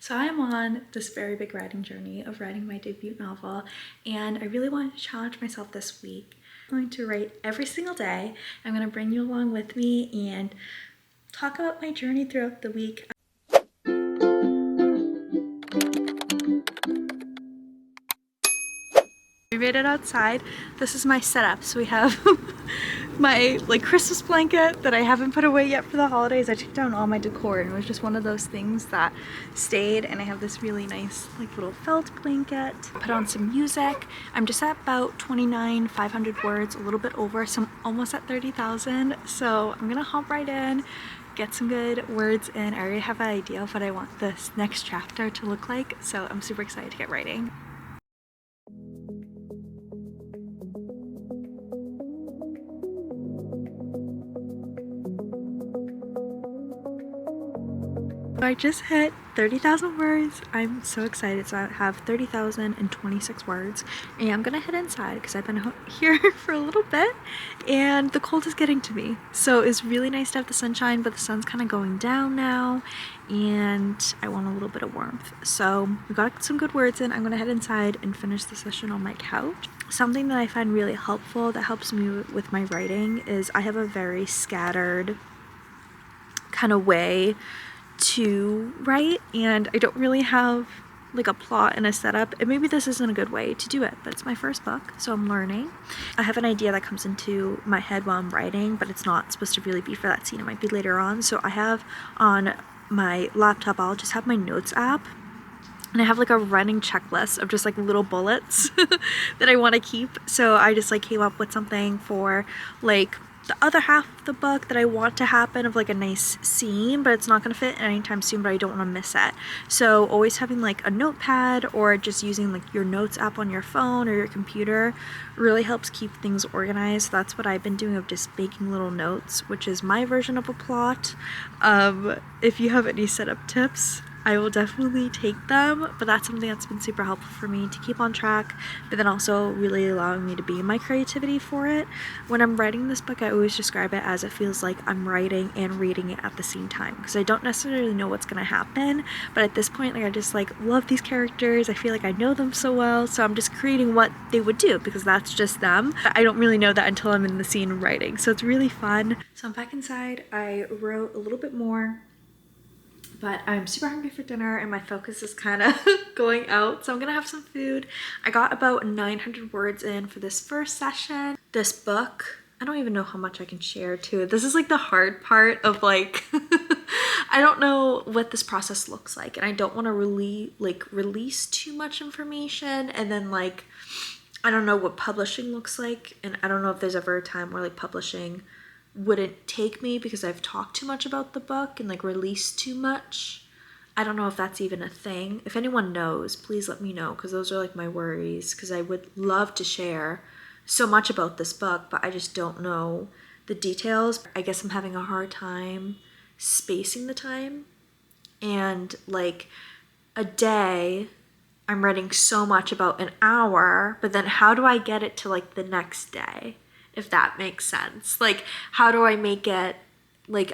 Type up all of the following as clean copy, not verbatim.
So I am on this very big writing journey of writing my debut novel, and I really want to challenge myself this week. I'm going to write every single day. I'm going to bring you along with me and talk about my journey throughout the week. We made it outside. This is my setup. So we have my Christmas blanket that I haven't put away yet for the holidays. I took down all my decor and it was just one of those things that stayed, and I have this really nice little felt blanket. Put on some music. I'm just at about 500 words, a little bit over, so I'm almost at 30,000. So I'm gonna hop right in, get some good words in. I already have an idea of what I want this next chapter to look like, so I'm super excited to get writing. I just hit 30,000 words. I'm so excited. So I have 30,026 words, and I'm gonna head inside because I've been here for a little bit and the cold is getting to me. So it's really nice to have the sunshine, but the sun's kind of going down now and I want a little bit of warmth. So we got some good words in. I'm gonna head inside and finish the session on my couch. Something that I find really helpful that helps me with my writing is I have a very scattered kind of way to write, and I don't really have like a plot and a setup, and maybe this isn't a good way to do it, but it's my first book, so I'm learning. I have an idea that comes into my head while I'm writing, but it's not supposed to really be for that scene. It might be later on. So I have on my laptop, I'll just have my notes app, and I have like a running checklist of just like little bullets that I want to keep. So I just came up with something for the other half of the book that I want to happen, of a nice scene, but it's not going to fit anytime soon, but I don't want to miss it. So always having a notepad or just using your notes app on your phone or your computer really helps keep things organized. So that's what I've been doing, of just making little notes, which is my version of a plot. If you have any setup tips, I will definitely take them, but that's something that's been super helpful for me to keep on track, but then also really allowing me to be in my creativity for it. When I'm writing this book, I always describe it as it feels like I'm writing and reading it at the same time, because I don't necessarily know what's going to happen, but at this point, I just love these characters. I feel like I know them so well, so I'm just creating what they would do because that's just them. I don't really know that until I'm in the scene writing, so it's really fun. So I'm back inside. I wrote a little bit more, but I'm super hungry for dinner and my focus is kind of going out, so I'm gonna have some food. I got about 900 words in for this first session. This book, I don't even know how much I can share too. This is the hard part of I don't know what this process looks like, and I don't want to really release too much information, and then I don't know what publishing looks like, and I don't know if there's ever a time where publishing wouldn't take me because I've talked too much about the book and released too much. I don't know if that's even a thing. If anyone knows, please let me know, because those are my worries, because I would love to share so much about this book, but I just don't know the details. I guess I'm having a hard time spacing the time, and a day I'm writing so much about an hour, but then how do I get it to the next day? If that makes sense. How do I make it,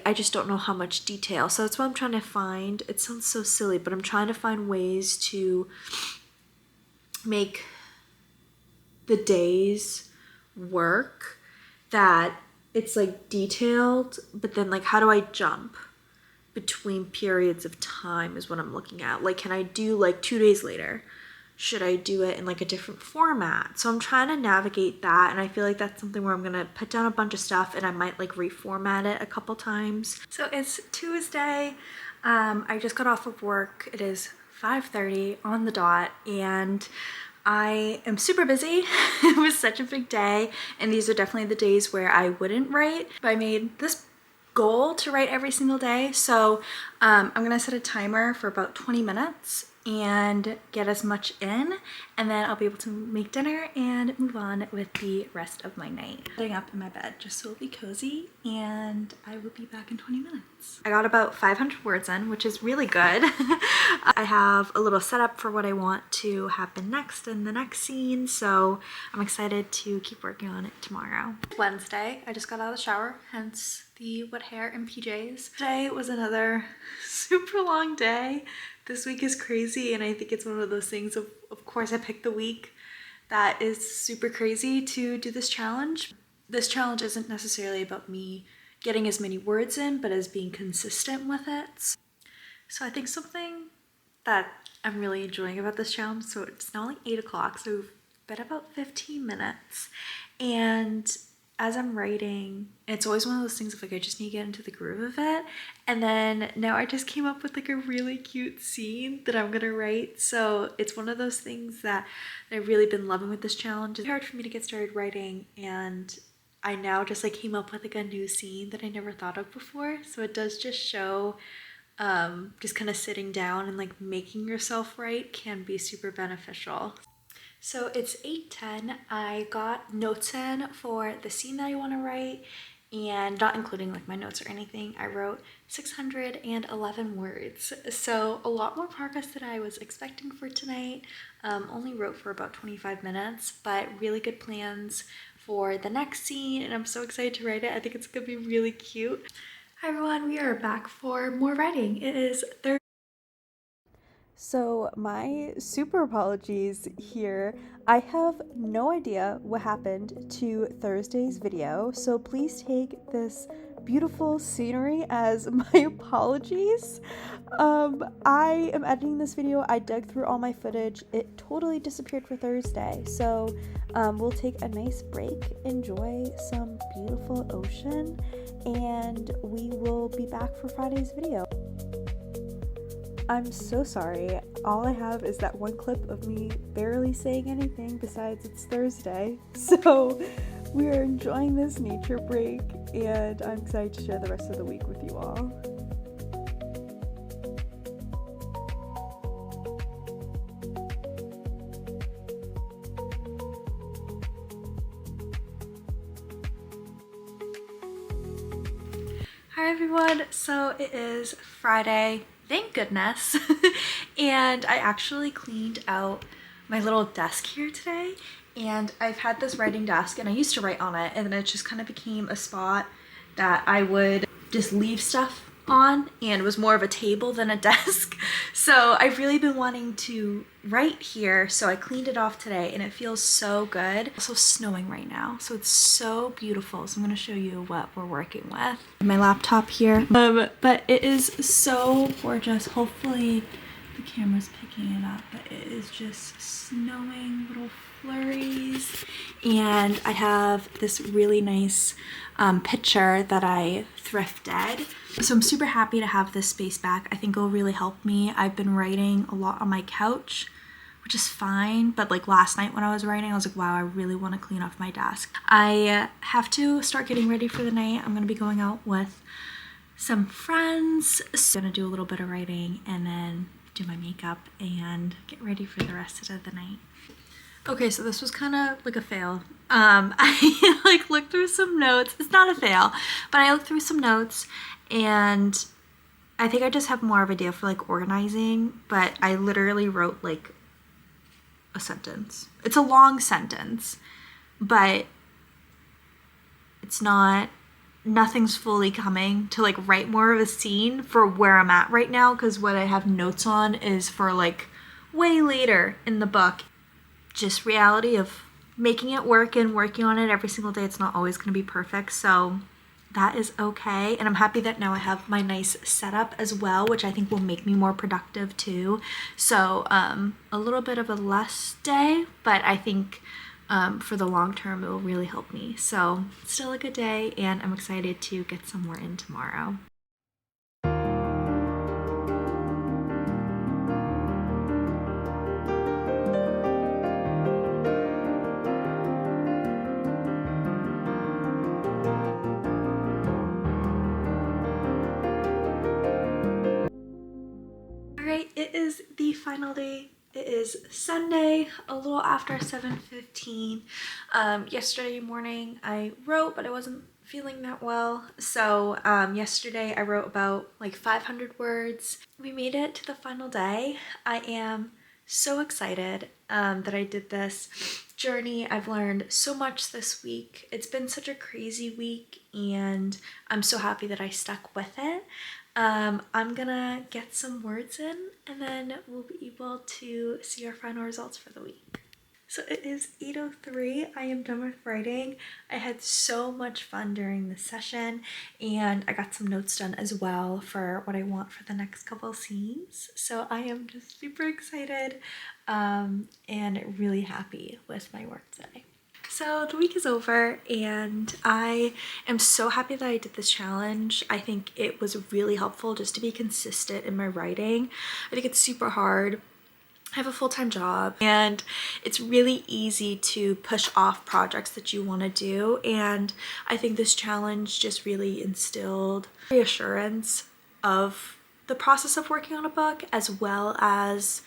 I just don't know how much detail. So that's what I'm trying to find. It sounds so silly, but I'm trying to find ways to make the days work that it's detailed, but then how do I jump between periods of time is what I'm looking at. Can I do 2 days later? Should I do it in a different format? So I'm trying to navigate that, and I feel that's something where I'm gonna put down a bunch of stuff and I might reformat it a couple times. So it's Tuesday. I just got off of work. It is 5:30 on the dot, and I am super busy. It was such a big day, and these are definitely the days where I wouldn't write, but I made this goal to write every single day. So I'm gonna set a timer for about 20 minutes and get as much in, and then I'll be able to make dinner and move on with the rest of my night. Sitting up in my bed just so it'll be cozy, and I will be back in 20 minutes. I got about 500 words in, which is really good. I have a little setup for what I want to happen next in the next scene, so I'm excited to keep working on it tomorrow. Wednesday, I just got out of the shower, hence the wet hair and PJs. Today was another super long day. This week is crazy, and I think it's one of those things of course I picked the week that is super crazy to do this challenge. This challenge isn't necessarily about me getting as many words in, but as being consistent with it. So I think something that I'm really enjoying about this challenge, so it's now like 8 o'clock, so we've been about 15 minutes. And as I'm writing, it's always one of those things of like, I just need to get into the groove of it. And then now I just came up with like a really cute scene that I'm gonna write. So it's one of those things that I've really been loving with this challenge. It's hard for me to get started writing, and I now just like came up with like a new scene that I never thought of before. So it does just show just kind of sitting down and like making yourself write can be super beneficial. So it's 8:10. I got notes in for the scene that I want to write, and not including like my notes or anything, I wrote 611 words. So a lot more progress than I was expecting for tonight. Only wrote for about 25 minutes, but really good plans for the next scene, and I'm so excited to write it. I think it's gonna be really cute. Hi everyone, we are back for more writing. It is Thursday. So my super apologies here. I have no idea what happened to Thursday's video, so please take this beautiful scenery as my apologies. I am editing this video. I dug through all my footage. It totally disappeared for Thursday, so we'll take a nice break, enjoy some beautiful ocean, and we will be back for Friday's video. I'm so sorry. All I have is that one clip of me barely saying anything besides it's Thursday. So we're enjoying this nature break, and I'm excited to share the rest of the week with you all. Hi everyone, so it is Friday, thank goodness, and I actually cleaned out my little desk here today, and I've had this writing desk and I used to write on it, and then it just kind of became a spot that I would just leave stuff on, and it was more of a table than a desk. So I've really been wanting to write here, so I cleaned it off today and it feels so good. It's also snowing right now, so it's so beautiful. So I'm going to show you what we're working with. My laptop here, but it is so gorgeous. Hopefully the camera's picking it up, but it is just snowing, little flurries, and I have this really nice picture that I thrifted. So I'm super happy to have this space back. I think it'll really help me. I've been writing a lot on my couch, which is fine, but like last night when I was writing, I was like, wow, I really want to clean off my desk. I have to start getting ready for the night. I'm gonna be going out with some friends. So I'm gonna do a little bit of writing and then do my makeup and get ready for the rest of the night. Okay, so this was kind of like a fail. I like looked through some notes. It's not a fail, but I looked through some notes, and I think I just have more of an idea for like organizing, but I literally wrote like a sentence. It's a long sentence, but it's not, nothing's fully coming to like write more of a scene for where I'm at right now, because what I have notes on is for like way later in the book. Just reality of making it work and working on it every single day. It's not always going to be perfect, so that is okay. And I'm happy that now I have my nice setup as well, which I think will make me more productive too. So a little bit of a less day, but I think for the long term it will really help me. So still a good day, and I'm excited to get some more in tomorrow. It is the final day. It is Sunday, a little after 7:15. Yesterday morning I wrote, but I wasn't feeling that well. So yesterday I wrote about like 500 words. We made it to the final day. I am so excited that I did this journey. I've learned so much this week. It's been such a crazy week, and I'm so happy that I stuck with it. I'm gonna get some words in and then we'll be able to see our final results for the week. So it is 8:03. I am done with writing. I had so much fun during this session and I got some notes done as well for what I want for the next couple scenes. So I am just super excited and really happy with my work today. So the week is over and I am so happy that I did this challenge. I think it was really helpful just to be consistent in my writing. I think it's super hard. I have a full-time job and it's really easy to push off projects that you want to do, and I think this challenge just really instilled reassurance of the process of working on a book, as well as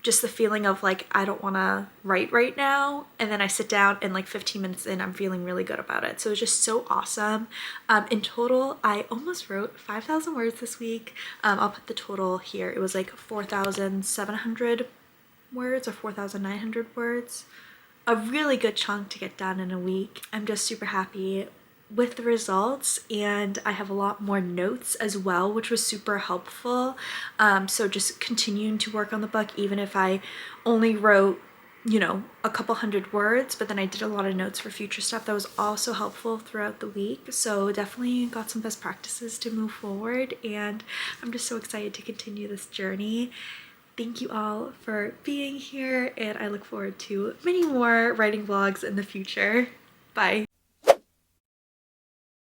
just the feeling of like, I don't want to write right now, and then I sit down and like 15 minutes in I'm feeling really good about it. So it's just so awesome. In total I almost wrote 5,000 words this week. I'll put the total here. It was like 4,700 words or 4,900 words. A really good chunk to get done in a week. I'm just super happy with the results, and I have a lot more notes as well, which was super helpful. So just continuing to work on the book, even if I only wrote, you know, a couple hundred words, but then I did a lot of notes for future stuff. That was also helpful throughout the week. So definitely got some best practices to move forward, and I'm just so excited to continue this journey. Thank you all for being here, and I look forward to many more writing vlogs in the future. Bye.